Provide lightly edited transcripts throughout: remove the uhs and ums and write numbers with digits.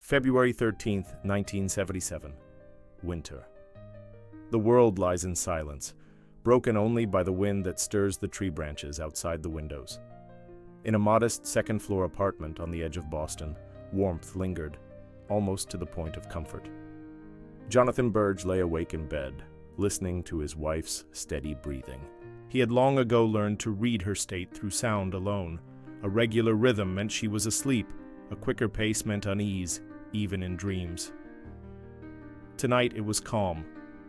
February 13th, 1977. Winter. The world lies in silence, broken only by the wind that stirs the tree branches outside the windows. In a modest second-floor apartment on the edge of Boston, warmth lingered, almost to the point of comfort. Jonathan Burge lay awake in bed, listening to his wife's steady breathing. He had long ago learned to read her state through sound alone. A regular rhythm meant she was asleep. A quicker pace meant unease, even in dreams. Tonight it was calm,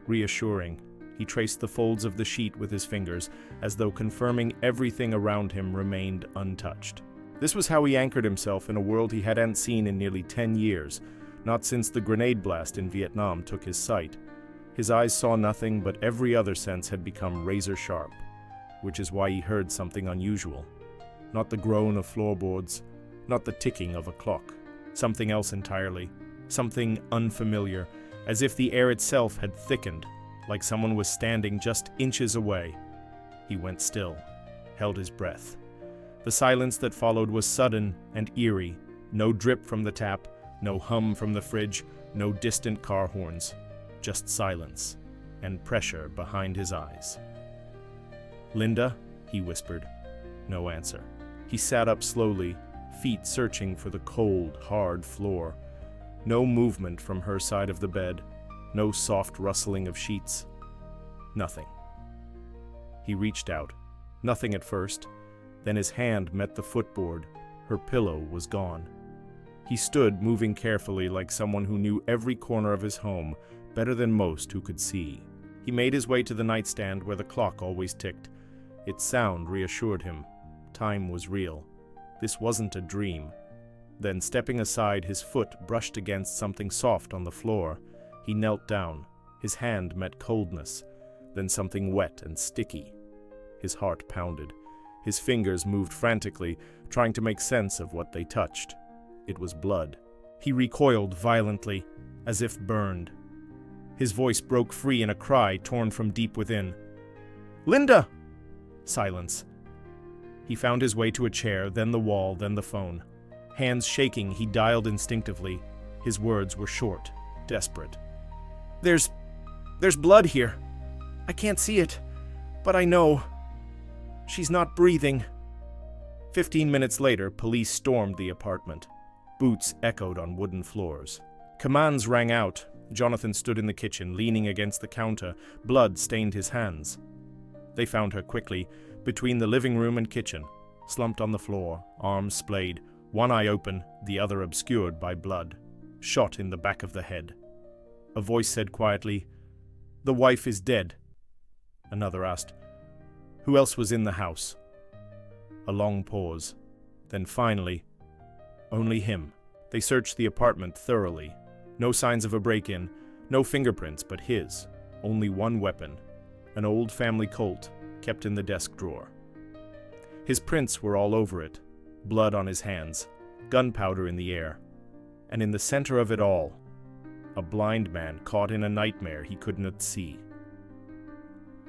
reassuring. He traced the folds of the sheet with his fingers, as though confirming everything around him remained untouched. This was how he anchored himself in a world he hadn't seen in nearly 10 years, not since the grenade blast in Vietnam took his sight. His eyes saw nothing, but every other sense had become razor-sharp, which is why he heard something unusual. Not the groan of floorboards, not the ticking of a clock. Something else entirely, something unfamiliar, as if the air itself had thickened, like someone was standing just inches away. He went still, held his breath. The silence that followed was sudden and eerie. No drip from the tap, no hum from the fridge, no distant car horns. Just silence and pressure behind his eyes. "Linda?" he whispered. No answer. He sat up slowly, feet searching for the cold, hard floor. No movement from her side of the bed, no soft rustling of sheets. Nothing. He reached out. Nothing at first. Then his hand met the footboard. Her pillow was gone. He stood, moving carefully like someone who knew every corner of his home better than most who could see. He made his way to the nightstand where the clock always ticked. Its sound reassured him. Time was real. This wasn't a dream. Then, stepping aside, his foot brushed against something soft on the floor. He knelt down. His hand met coldness, then something wet and sticky. His heart pounded. His fingers moved frantically, trying to make sense of what they touched. It was blood. He recoiled violently, as if burned. His voice broke free in a cry torn from deep within. "Linda!" Silence. He found his way to a chair, then the wall, then the phone. Hands shaking, he dialed instinctively. His words were short, desperate. There's blood here. I can't see it, but I know. She's not breathing." 15 minutes later, police stormed the apartment. Boots echoed on wooden floors. Commands rang out. Jonathan stood in the kitchen, leaning against the counter. Blood stained his hands. They found her quickly, between the living room and kitchen, slumped on the floor, arms splayed, one eye open, the other obscured by blood, shot in the back of the head. A voice said quietly, "The wife is dead." Another asked, "Who else was in the house?" A long pause. Then finally, "Only him." They searched the apartment thoroughly. No signs of a break-in, no fingerprints but his. Only one weapon, an old family Colt, kept in the desk drawer. His prints were all over it, blood on his hands, gunpowder in the air. And in the center of it all, a blind man caught in a nightmare he could not see.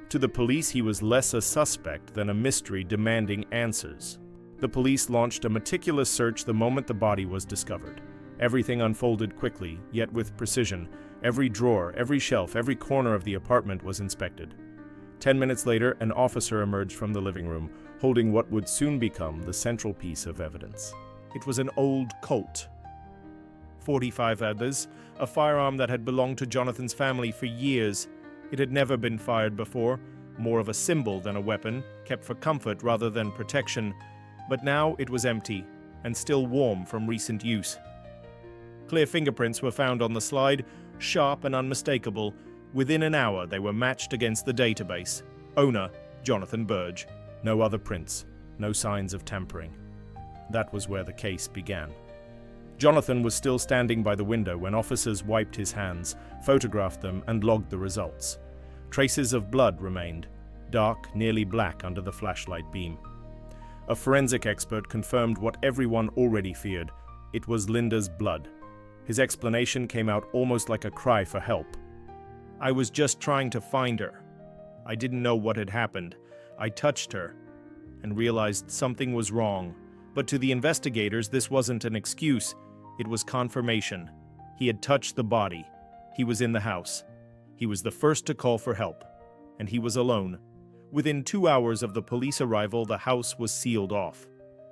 To the police, he was less a suspect than a mystery demanding answers. The police launched a meticulous search the moment the body was discovered. Everything unfolded quickly, yet with precision. Every drawer, every shelf, every corner of the apartment was inspected. 10 minutes later, an officer emerged from the living room, holding what would soon become the central piece of evidence. It was an old Colt. 45 others, a firearm that had belonged to Jonathan's family for years. It had never been fired before, more of a symbol than a weapon, kept for comfort rather than protection. But now it was empty, and still warm from recent use. Clear fingerprints were found on the slide, sharp and unmistakable. Within an hour, they were matched against the database. Owner, Jonathan Burge. No other prints, no signs of tampering. That was where the case began. Jonathan was still standing by the window when officers wiped his hands, photographed them, and logged the results. Traces of blood remained, dark, nearly black under the flashlight beam. A forensic expert confirmed what everyone already feared. It was Linda's blood. His explanation came out almost like a cry for help. "I was just trying to find her. I didn't know what had happened. I touched her and realized something was wrong. But to the investigators, this wasn't an excuse. It was confirmation. He had touched the body. He was in the house. He was the first to call for help. And he was alone. Within 2 hours of the police arrival, the house was sealed off.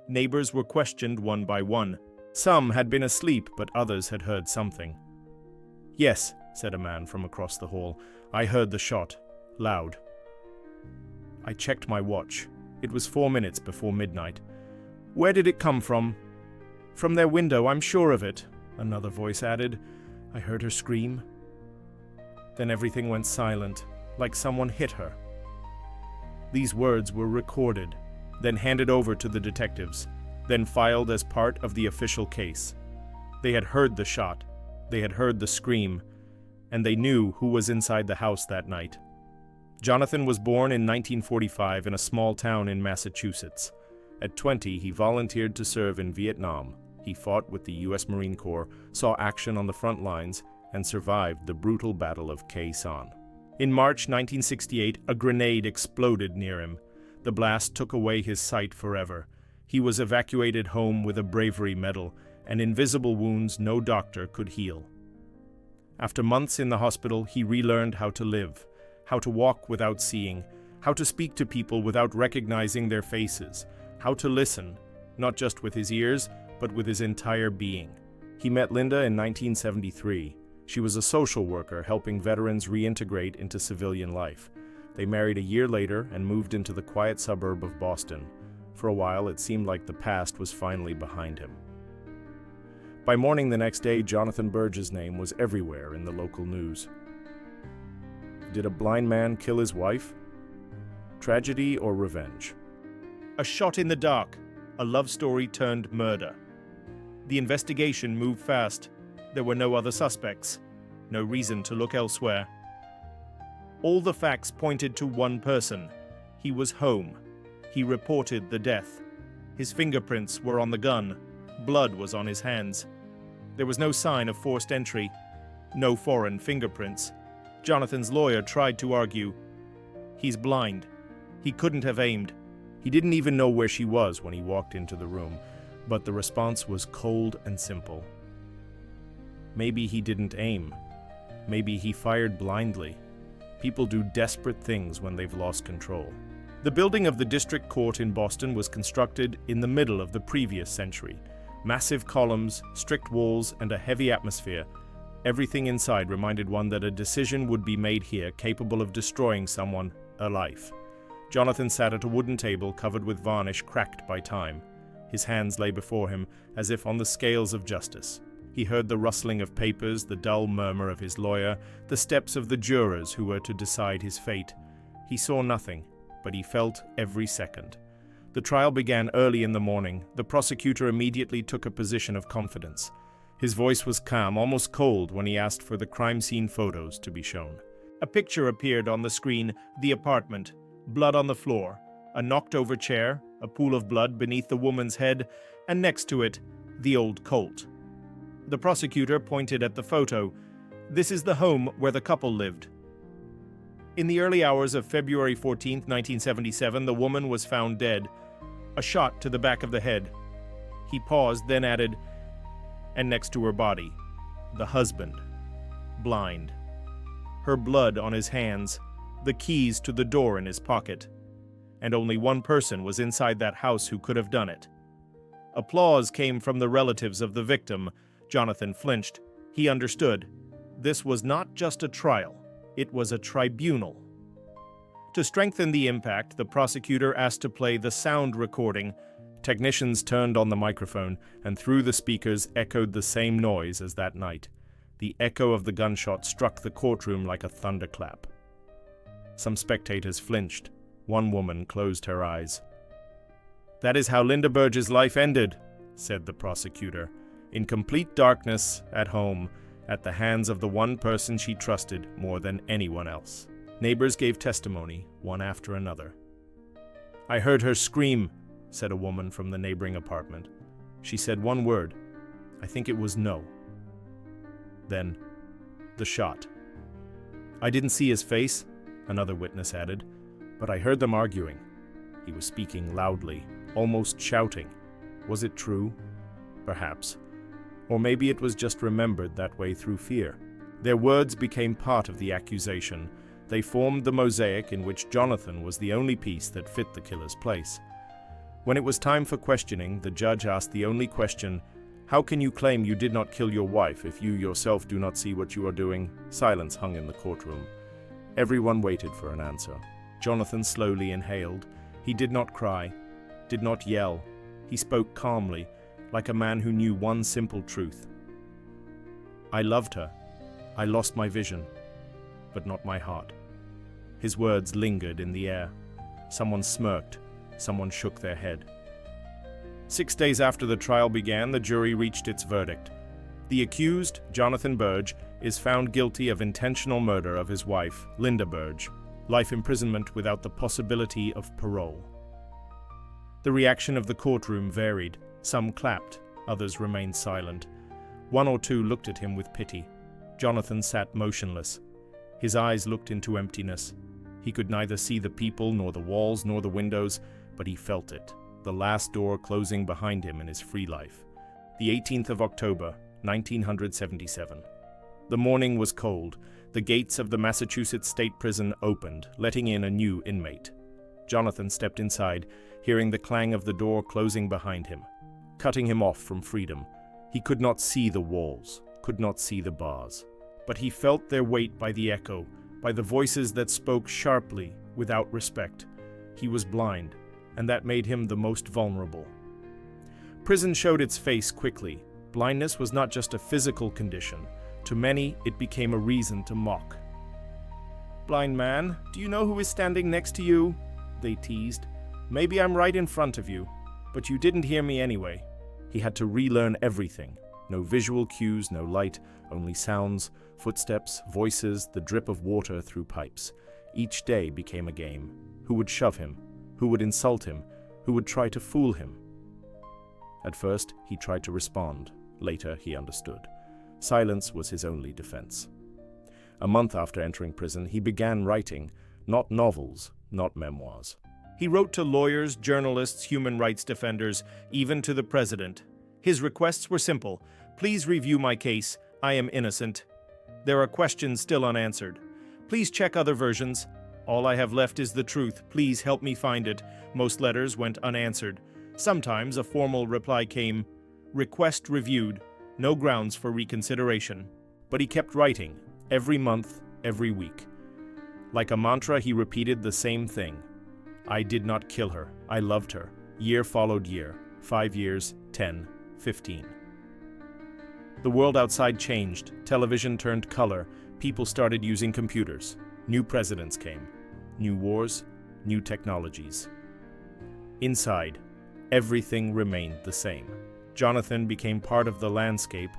Neighbors were questioned one by one. Some had been asleep, but others had heard something. "Yes," said a man from across the hall. "I heard the shot. Loud." I checked my watch. It was 4 minutes before midnight. "Where did it come from?" "From their window, I'm sure of it," another voice added. I heard her scream. Then everything went silent, like someone hit her. These words were recorded, then handed over to the detectives, then filed as part of the official case. They had heard the shot, they had heard the scream, and they knew who was inside the house that night. Jonathan was born in 1945 in a small town in Massachusetts. At 20, he volunteered to serve in Vietnam. He fought with the U.S. Marine Corps, saw action on the front lines, and survived the brutal Battle of Khe Sanh. In March 1968, a grenade exploded near him. The blast took away his sight forever. He was evacuated home with a bravery medal and invisible wounds no doctor could heal. After months in the hospital, he relearned how to live, how to walk without seeing, how to speak to people without recognizing their faces, how to listen, not just with his ears, but with his entire being. He met Linda in 1973. She was a social worker helping veterans reintegrate into civilian life. They married a year later and moved into the quiet suburb of Boston. For a while, it seemed like the past was finally behind him. By morning the next day, Jonathan Burge's name was everywhere in the local news. Did a blind man kill his wife? Tragedy or revenge? A shot in the dark, a love story turned murder. The investigation moved fast. There were no other suspects, no reason to look elsewhere. All the facts pointed to one person. He was home. He reported the death. His fingerprints were on the gun. Blood was on his hands. There was no sign of forced entry, no foreign fingerprints. Jonathan's lawyer tried to argue. He's blind. He couldn't have aimed. He didn't even know where she was when he walked into the room, but the response was cold and simple. Maybe he didn't aim. Maybe he fired blindly. People do desperate things when they've lost control. The building of the district court in Boston was constructed in the middle of the previous century. Massive columns, strict walls, and a heavy atmosphere. Everything inside reminded one that a decision would be made here capable of destroying someone, a life. Jonathan sat at a wooden table covered with varnish cracked by time. His hands lay before him, as if on the scales of justice. He heard the rustling of papers, the dull murmur of his lawyer, the steps of the jurors who were to decide his fate. He saw nothing, but he felt every second. The trial began early in the morning. The prosecutor immediately took a position of confidence. His voice was calm, almost cold, when he asked for the crime scene photos to be shown. A picture appeared on the screen, the apartment, blood on the floor, a knocked-over chair, a pool of blood beneath the woman's head, and next to it, the old Colt. The prosecutor pointed at the photo. This is the home where the couple lived. In the early hours of February 14, 1977, the woman was found dead, a shot to the back of the head. He paused, then added, and next to her body, the husband, blind. Her blood on his hands, the keys to the door in his pocket. And only one person was inside that house who could have done it. Applause came from the relatives of the victim. Jonathan flinched. He understood. This was not just a trial. It was a tribunal. To strengthen the impact, the prosecutor asked to play the sound recording. Technicians turned on the microphone, and through the speakers echoed the same noise as that night. The echo of the gunshot struck the courtroom like a thunderclap. Some spectators flinched. One woman closed her eyes. "That is how Linda Burge's life ended," said the prosecutor. "In complete darkness, at home, at the hands of the one person she trusted more than anyone else." Neighbors gave testimony, one after another. "I heard her scream," said a woman from the neighboring apartment. "She said one word. I think it was no. Then, the shot. I didn't see his face," another witness added, "but I heard them arguing. He was speaking loudly, almost shouting. Was it true? Perhaps. Or maybe it was just remembered that way through fear. Their words became part of the accusation. They formed the mosaic in which Jonathan was the only piece that fit the killer's place. When it was time for questioning, the judge asked the only question, "How can you claim you did not kill your wife if you yourself do not see what you are doing?" Silence hung in the courtroom. Everyone waited for an answer. Jonathan slowly inhaled. He did not cry, did not yell. He spoke calmly, like a man who knew one simple truth. "I loved her. I lost my vision, but not my heart." His words lingered in the air. Someone smirked. Someone shook their head. 6 days after the trial began, the jury reached its verdict. The accused, Jonathan Burge, is found guilty of intentional murder of his wife, Linda Burge, life imprisonment without the possibility of parole. The reaction of the courtroom varied. Some clapped, others remained silent. One or two looked at him with pity. Jonathan sat motionless. His eyes looked into emptiness. He could neither see the people, nor the walls, nor the windows, but he felt it, the last door closing behind him in his free life. The 18th of October, 1977. The morning was cold. The gates of the Massachusetts State Prison opened, letting in a new inmate. Jonathan stepped inside, hearing the clang of the door closing behind him, cutting him off from freedom. He could not see the walls, could not see the bars, but he felt their weight by the echo, by the voices that spoke sharply, without respect. He was blind, and that made him the most vulnerable. Prison showed its face quickly. Blindness was not just a physical condition. To many, it became a reason to mock. "Blind man, do you know who is standing next to you?" they teased. "Maybe I'm right in front of you, but you didn't hear me anyway." He had to relearn everything. No visual cues, no light, only sounds, footsteps, voices, the drip of water through pipes. Each day became a game. Who would shove him? Who would insult him? Who would try to fool him? At first, he tried to respond. Later, he understood. Silence was his only defense. A month after entering prison, he began writing, not novels, not memoirs. He wrote to lawyers, journalists, human rights defenders, even to the president. His requests were simple. "Please review my case. I am innocent. There are questions still unanswered. Please check other versions. All I have left is the truth. Please help me find it." Most letters went unanswered. Sometimes a formal reply came, "Request reviewed. No grounds for reconsideration." But he kept writing, every month, every week. Like a mantra, he repeated the same thing. "I did not kill her. I loved her." Year followed year. 5 years, 10, 15. The world outside changed. Television turned color. People started using computers. New presidents came. New wars, new technologies. Inside, everything remained the same. Jonathan became part of the landscape.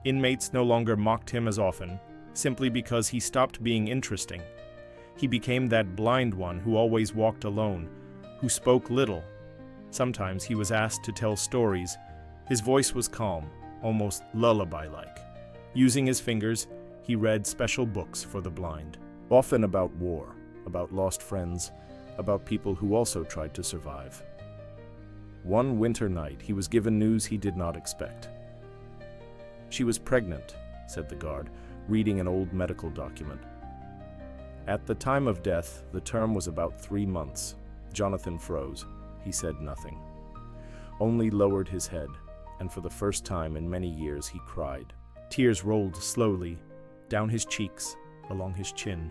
Inmates no longer mocked him as often, simply because he stopped being interesting. He became that blind one who always walked alone, who spoke little. Sometimes he was asked to tell stories. His voice was calm, almost lullaby-like. Using his fingers, he read special books for the blind, often about war, about lost friends, about people who also tried to survive. One winter night, he was given news he did not expect. "She was pregnant," said the guard, reading an old medical document. At the time of death, the term was about 3 months. Jonathan froze. He said nothing, only lowered his head, and for the first time in many years he cried. Tears rolled slowly, down his cheeks, along his chin,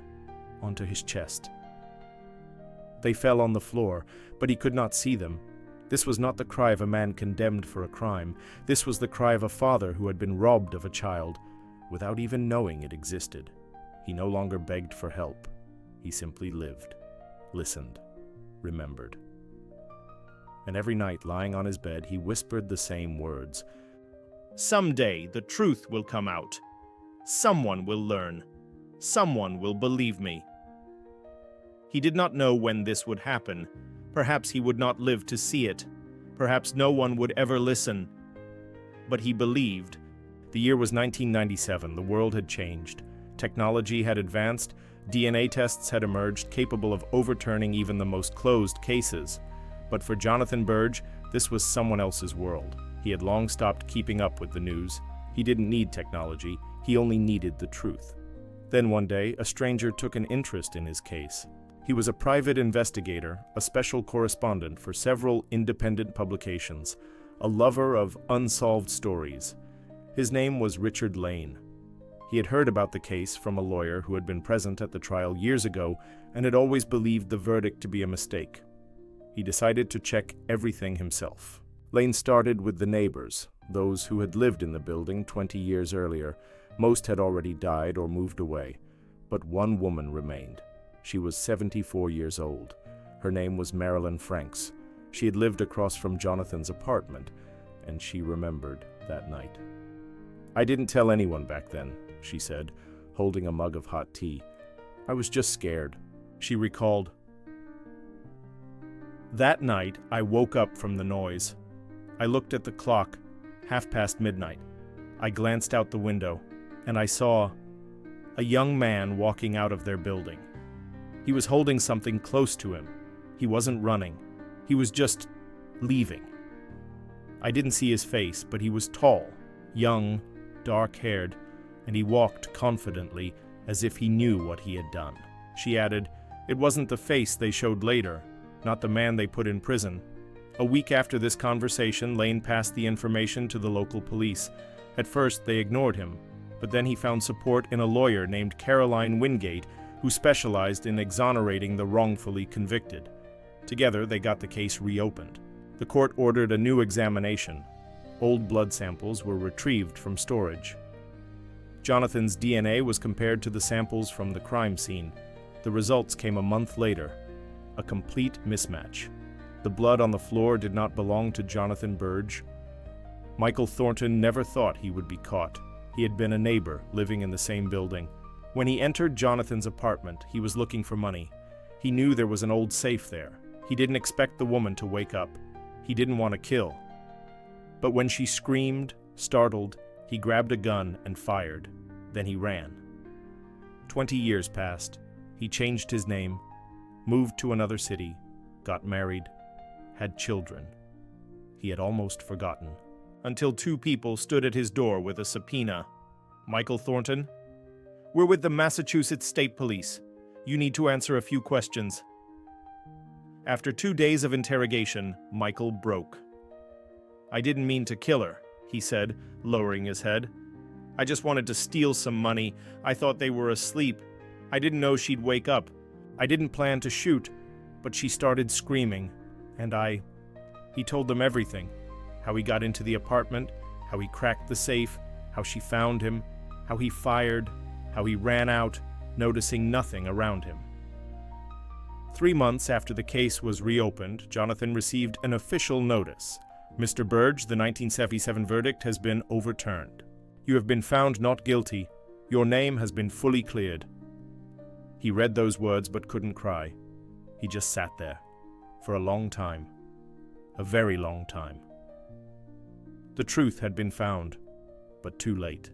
onto his chest. They fell on the floor, but he could not see them. This was not the cry of a man condemned for a crime. This was the cry of a father who had been robbed of a child, without even knowing it existed. He no longer begged for help. He simply lived, listened, remembered. And every night, lying on his bed, he whispered the same words. "Someday the truth will come out. Someone will learn. Someone will believe me." He did not know when this would happen. Perhaps he would not live to see it. Perhaps no one would ever listen. But he believed. The year was 1997. The world had changed. Technology had advanced. DNA tests had emerged capable of overturning even the most closed cases. But for Jonathan Burge, this was someone else's world. He had long stopped keeping up with the news. He didn't need technology, he only needed the truth. Then one day, a stranger took an interest in his case. He was a private investigator, a special correspondent for several independent publications, a lover of unsolved stories. His name was Richard Lane. He had heard about the case from a lawyer who had been present at the trial years ago and had always believed the verdict to be a mistake. He decided to check everything himself. Lane started with the neighbors, those who had lived in the building 20 years earlier. Most had already died or moved away, but one woman remained. She was 74 years old. Her name was Marilyn Franks. She had lived across from Jonathan's apartment, and she remembered that night. "I didn't tell anyone back then," she said, holding a mug of hot tea. "I was just scared," she recalled. "That night, I woke up from the noise. I looked at the clock, midnight. I glanced out the window, and I saw a young man walking out of their building. He was holding something close to him. He wasn't running. He was just leaving. I didn't see his face, but he was tall, young, dark-haired, and he walked confidently as if he knew what he had done." She added, "It wasn't the face they showed later, not the man they put in prison." A week after this conversation, Lane passed the information to the local police. At first, they ignored him, but then he found support in a lawyer named Caroline Wingate, who specialized in exonerating the wrongfully convicted. Together, they got the case reopened. The court ordered a new examination. Old blood samples were retrieved from storage. Jonathan's DNA was compared to the samples from the crime scene. The results came a month later. A complete mismatch. The blood on the floor did not belong to Jonathan Burge. Michael Thornton never thought he would be caught. He had been a neighbor living in the same building. When he entered Jonathan's apartment, he was looking for money. He knew there was an old safe there. He didn't expect the woman to wake up. He didn't want to kill. But when she screamed, startled, he grabbed a gun and fired. Then he ran. 20 years passed. He changed his name, moved to another city, got married, had children. He had almost forgotten. Until two people stood at his door with a subpoena. "Michael Thornton? We're with the Massachusetts State Police. You need to answer a few questions." After 2 days of interrogation, Michael broke. "I didn't mean to kill her," he said, lowering his head. "I just wanted to steal some money. I thought they were asleep. I didn't know she'd wake up. I didn't plan to shoot, but she started screaming, and He told them everything. How he got into the apartment, how he cracked the safe, how she found him, how he fired, how he ran out, noticing nothing around him. 3 months after the case was reopened, Jonathan received an official notice. "Mr. Burge, the 1977 verdict has been overturned. You have been found not guilty. Your name has been fully cleared." He read those words but couldn't cry. He just sat there. For a long time. A very long time. The truth had been found, but too late.